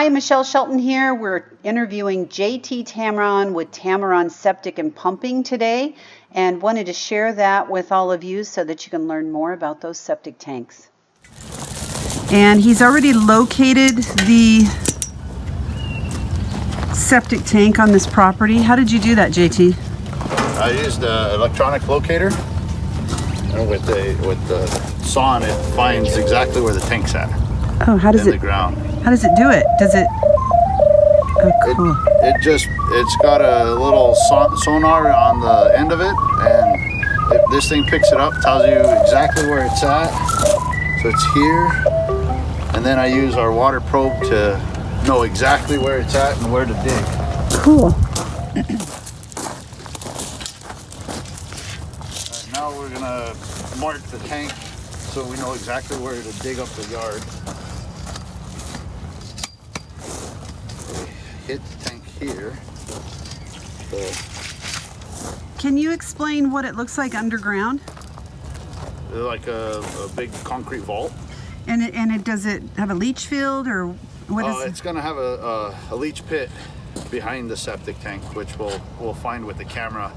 Hi, ಮಿಷೇಲ್ Shelton here. We're interviewing JT Tameron with Tameron Septic and Pumping today, and wanted to share that with all of you so that you can learn more about those septic tanks. And he's already located the septic tank on this property. How did you do that, JT? I used the electronic locator, and with the saw on it finds exactly where the tank's at. Oh, how does in the ground. How does it do it? Does it? Oh, cool. It's got a little sonar on the end of it, and this thing picks it up, tells you exactly where it's at. So it's here, and then I use our water probe to know exactly where it's at and where to dig. Cool. Now we're gonna mark the tank so we know exactly where to dig up the yard. Hit the tank here. Can you explain what it looks like underground? Like a big concrete vault. And does it have a leach field, or what is it? It's going to have a leach pit behind the septic tank, which we'll find with the camera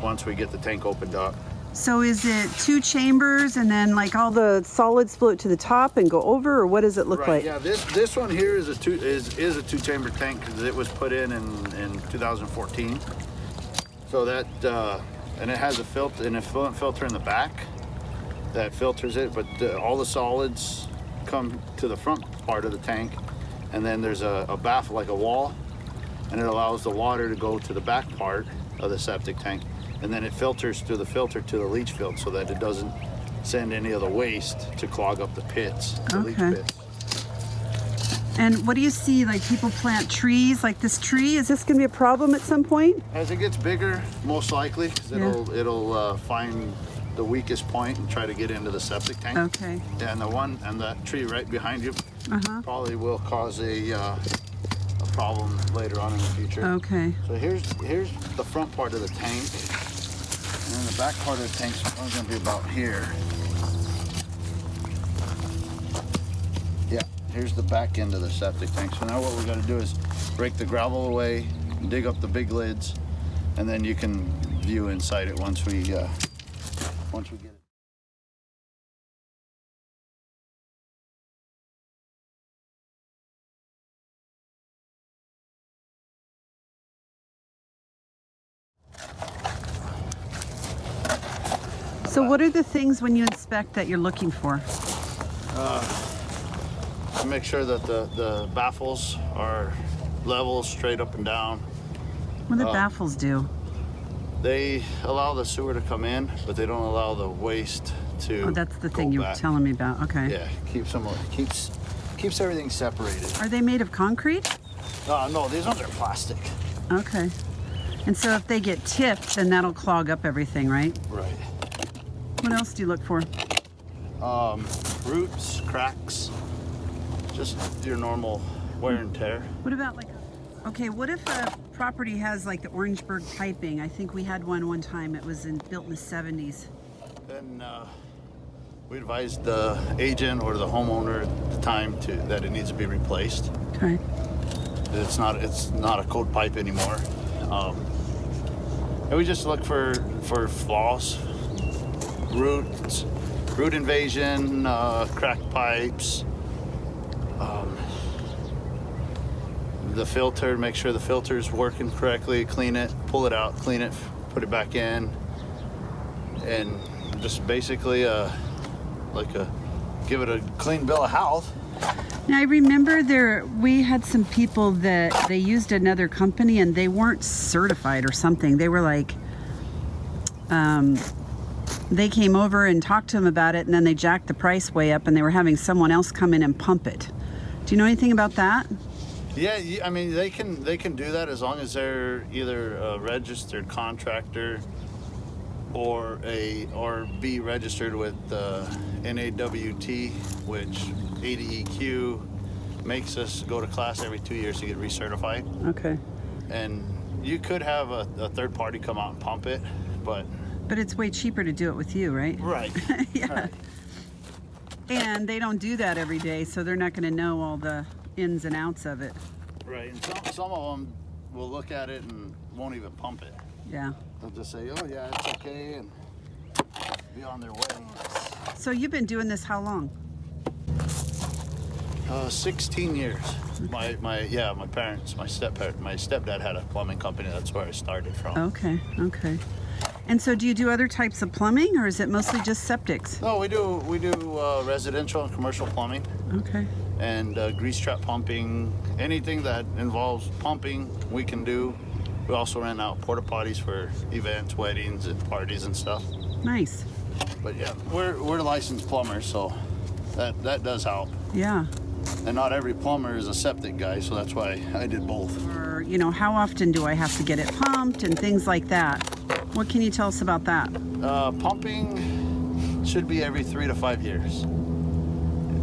once we get the tank opened up. So is it 2 chambers and then like all the solids float to the top and go over, or what does it look like? Yeah, this one here is a 2-chamber tank because it was put in 2014. So that and it has a filter and a filter in the back that filters it, but all the solids come to the front part of the tank, and then there's a baffle, like a wall, and it allows the water to go to the back part of the septic tank. And then it filters through the filter to the leach field so that it doesn't send any of the waste to clog up the pits, the leach pits. And what do you see, like people plant trees, like this tree? Is this going to be a problem at some point? As it gets bigger, most likely, because it'll find the weakest point and try to get into the septic tank. Okay. And that tree right behind you probably will cause a problem later on in the future. Okay. So here's the front part of the tank, and then the back part of the tank's going to be about here. Yeah, here's the back end of the septic tank. So now what we're going to do is break the gravel away, dig up the big lids, and then you can view inside it once we get it. So what are the things when you inspect that you're looking for? To make sure that the baffles are level, straight up and down. What do baffles do? They allow the sewer to come in, but they don't allow the waste to Oh, that's the thing you were telling me about. Okay. Yeah, keeps everything separated. Are they made of concrete? No, these ones are plastic. Okay. And so if they get tipped, then that'll clog up everything, right? Right. What else do you look for? Roots, cracks, just your normal wear and tear. What about okay, what if a property has like the Orangeburg Piping? I think we had one time. It was built in the 70s. Then we advised the agent or the homeowner at the time that it needs to be replaced. Okay. It's not a cold pipe anymore. And we just look for flaws, root invasion, cracked pipes, the filter, make sure the filter's working correctly, clean it, pull it out, clean it, put it back in, and just basically give it a clean bill of health. Now I remember we had some people that they used another company and they weren't certified or something. They were like, they came over and talked to them about it, and then they jacked the price way up, and they were having someone else come in and pump it. Do you know anything about that? Yeah, I mean they can do that as long as they're either a registered contractor or be registered with NAWT, which ADEQ makes us go to class every 2 years to get recertified. Okay. And you could have a third party come out and pump it, but it's way cheaper to do it with you, right? Right. Yeah. Right. And they don't do that every day, so they're not going to know all the ins and outs of it. Right, and some of them will look at it and won't even pump it. Yeah. They'll just say, oh yeah, it's okay, and be on their way. So you've been doing this how long? 16 years. My parents, my stepdad had a plumbing company. That's where I started from. Okay. And so do you do other types of plumbing, or is it mostly just septics? No, we do residential and commercial plumbing. Okay. And grease trap pumping, anything that involves pumping, we can do. We also rent out porta potties for events, weddings, and parties and stuff. Nice. But yeah, we're licensed plumbers, so that does help. Yeah. And not every plumber is a septic guy, so that's why I did both. Or, how often do I have to get it pumped and things like that? What can you tell us about that? Pumping should be every 3 to 5 years,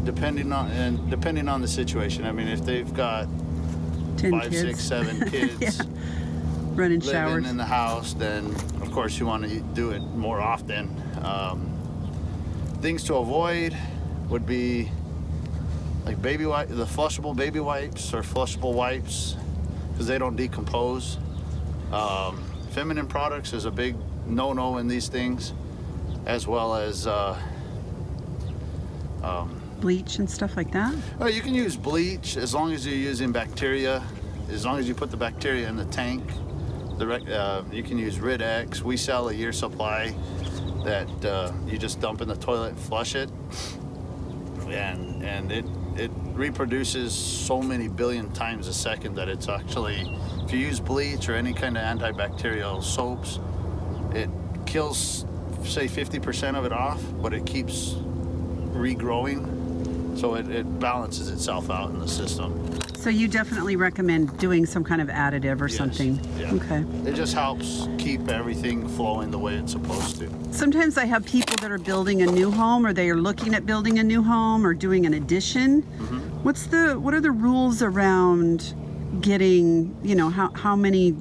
depending on the situation. I mean, if they've got 10 5, kids. 6, 7 kids Yeah. Running living showers in the house, then of course you want to do it more often. Things to avoid would be like the flushable baby wipes or flushable wipes, because they don't decompose. Feminine products is a big no-no in these things, as well as bleach and stuff like that. well, you can use bleach as long as you're using bacteria. As long as you put the bacteria in the tank, you can use Rid-X. We sell a year supply that you just dump in the toilet and flush it, and it reproduces so many billion times a second that it's actually, if you use bleach or any kind of antibacterial soaps, it kills, say, 50% of it off, but it keeps regrowing, so it balances itself out in the system. So you definitely recommend doing some kind of additive or something? Yeah. Okay. It just helps keep everything flowing the way it's supposed to. Sometimes I have people that are building a new home, or they are looking at building a new home or doing an addition. Mm-hmm. What are the rules around getting, how many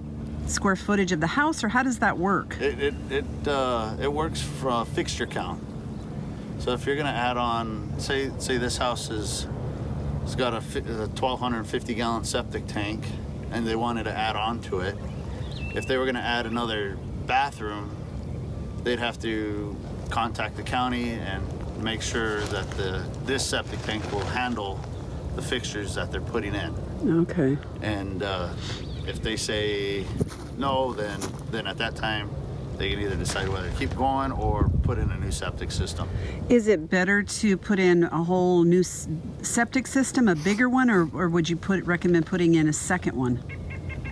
square footage of the house, or how does that work? It works for a fixture count. So if you're going to add on, say this house it's got a 1,250 gallon septic tank, and they wanted to add on to it. If they were going to add another bathroom, they'd have to contact the county and make sure that this septic tank will handle the fixtures that they're putting in. Okay. And if they say no, then at that time they can either decide whether to keep going or put in a new septic system. Is it better to put in a whole new septic system, a bigger one, or would you recommend putting in a second one?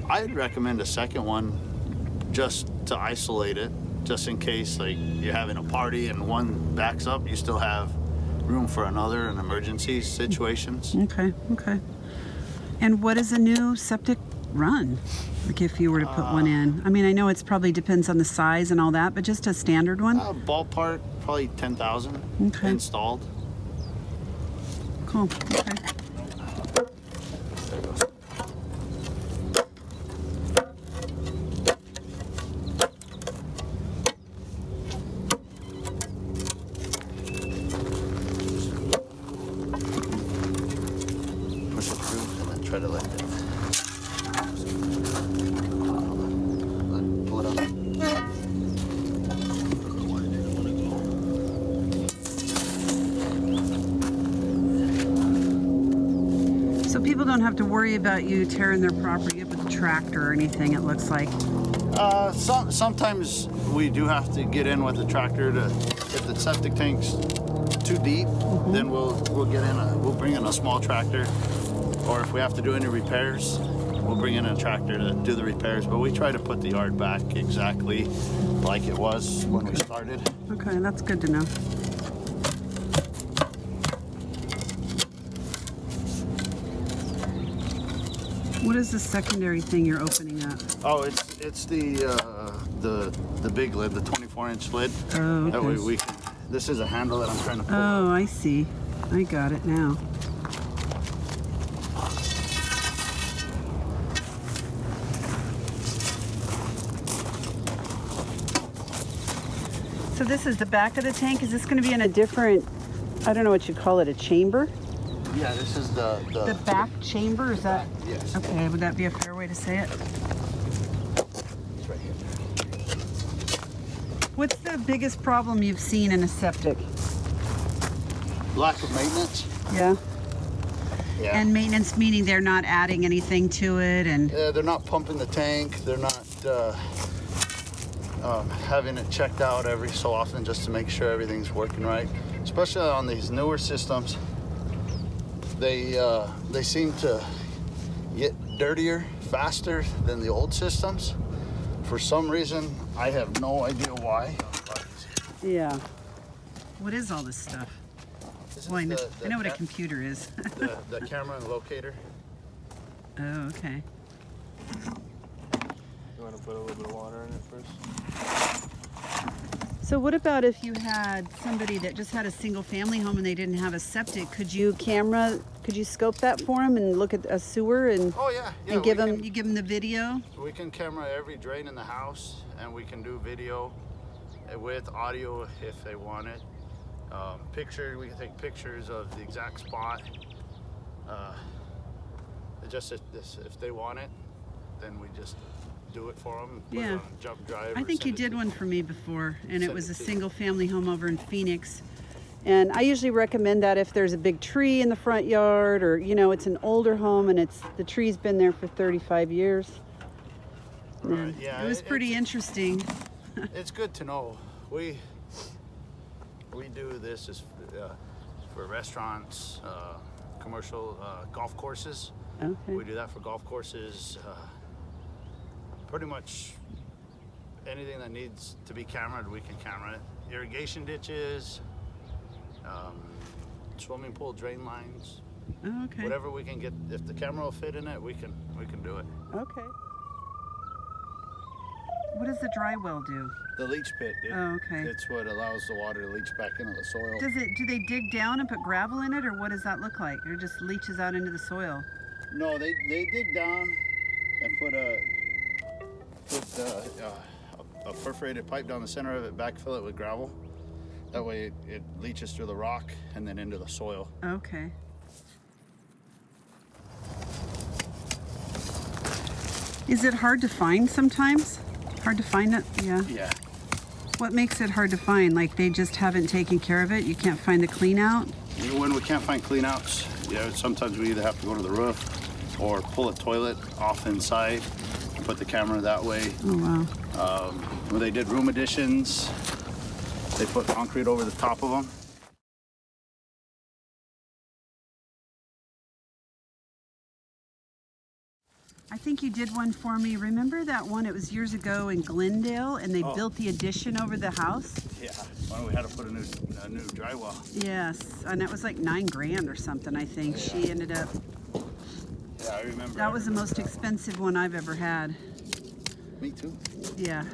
I'd recommend a second one just to isolate it, just in case like you're having a party and one backs up, you still have room for another in emergency situations. Okay. And what is a new septic run? Like if you were to put one in? I mean, I know it's probably depends on the size and all that, but just a standard one? Ballpark, probably 10,000 installed. Cool. Okay. There it goes. Push it through and then try to let it. Pull it up. So people don't have to worry about you tearing their property up with a tractor or anything, it looks like. Sometimes we do have to get in with a tractor if the septic tank's too deep, then we'll bring in a small tractor, or if we have to do any repairs, we'll bring in a tractor to do the repairs. But we try to put the yard back exactly like it was when we started. Okay, that's good to know. What is the secondary thing you're opening up? Oh, it's the big lid, the 24-inch lid. Oh, okay. That way we can. This is a handle that I'm trying to pull. Oh, I see. I got it now. So this is the back of the tank. Is this going to be in a different, I don't know what you call it, a chamber? Yeah, this is the back chamber, is that? Yes. Okay, would that be a fair way to say it? It's right here. What's the biggest problem you've seen in a septic? Lack of maintenance. Yeah. Yeah. And maintenance meaning they're not adding anything to it, and they're not pumping the tank. They're not having it checked out every so often just to make sure everything's working right. Especially on these newer systems, they seem to get dirtier faster than the old systems. For some reason, I have no idea why. Yeah. What is all this stuff? Well, I know what a computer is. the camera and locator. Oh, okay. You want to put a little bit of water in it first? So what about if you had somebody that just had a single family home and they didn't have a septic? Could you scope that for them and look at a sewer and oh yeah, and give them the video? We can camera every drain in the house, and we can do video with audio if they want it. We can take pictures of the exact spot. Just if they want it, then we just do it for them. Put it on a jump drive. I think you did one for me before, and it was a single family home over in Phoenix. And I usually recommend that if there's a big tree in the front yard, or it's an older home and the tree's been there for 35 years. Right. Yeah, it was pretty interesting. It's good to know. We do this for restaurants, commercial golf courses. Okay. We do that for golf courses. Pretty much anything that needs to be cameraed, we can camera it. Irrigation ditches, swimming pool drain lines. Oh, okay. Whatever we can get, if the camera will fit in it, we can do it. Okay. What does the dry well do? The leach pit. Okay. It's what allows the water to leach back into the soil. Do they dig down and put gravel in it, or what does that look like? Or it just leaches out into the soil? No, they dig down and put a perforated pipe down the center of it, backfill it with gravel. That way it leaches through the rock and then into the soil. Okay. Is it hard to find sometimes? Hard to find it? Yeah. Yeah. What makes it hard to find? Like they just haven't taken care of it? You can't find the clean out? When we can't find clean outs, sometimes we either have to go to the roof or pull a toilet off inside and put the camera that way. Oh, wow. When they did room additions, they put concrete over the top of them. I think you did one for me. Remember that one? It was years ago in Glendale, and they built the addition over the house. Yeah, well, we had to put a new dry well. Yes, and it was like $9,000 or something. I think she ended up. Yeah, I remember. That was the most expensive one I've ever had. Me too. Yeah.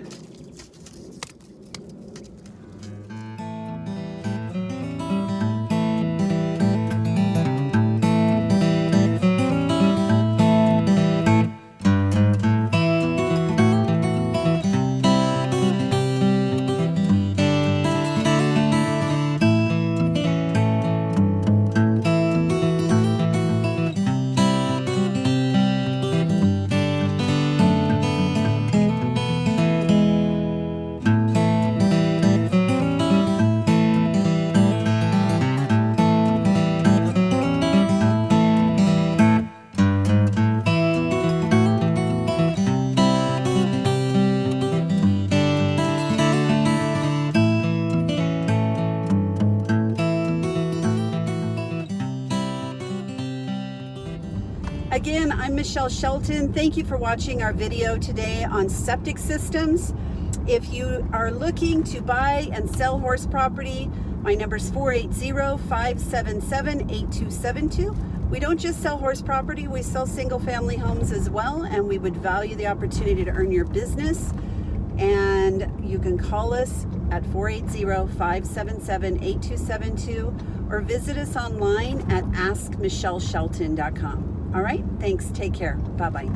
Again, I'm Michelle Shelton. Thank you for watching our video today on septic systems. If you are looking to buy and sell horse property, my number is 480-577-8272. We don't just sell horse property, we sell single family homes as well, and we would value the opportunity to earn your business. And you can call us at 480-577-8272 or visit us online at askmichelleshelton.com. All right, thanks. Take care. Bye-bye.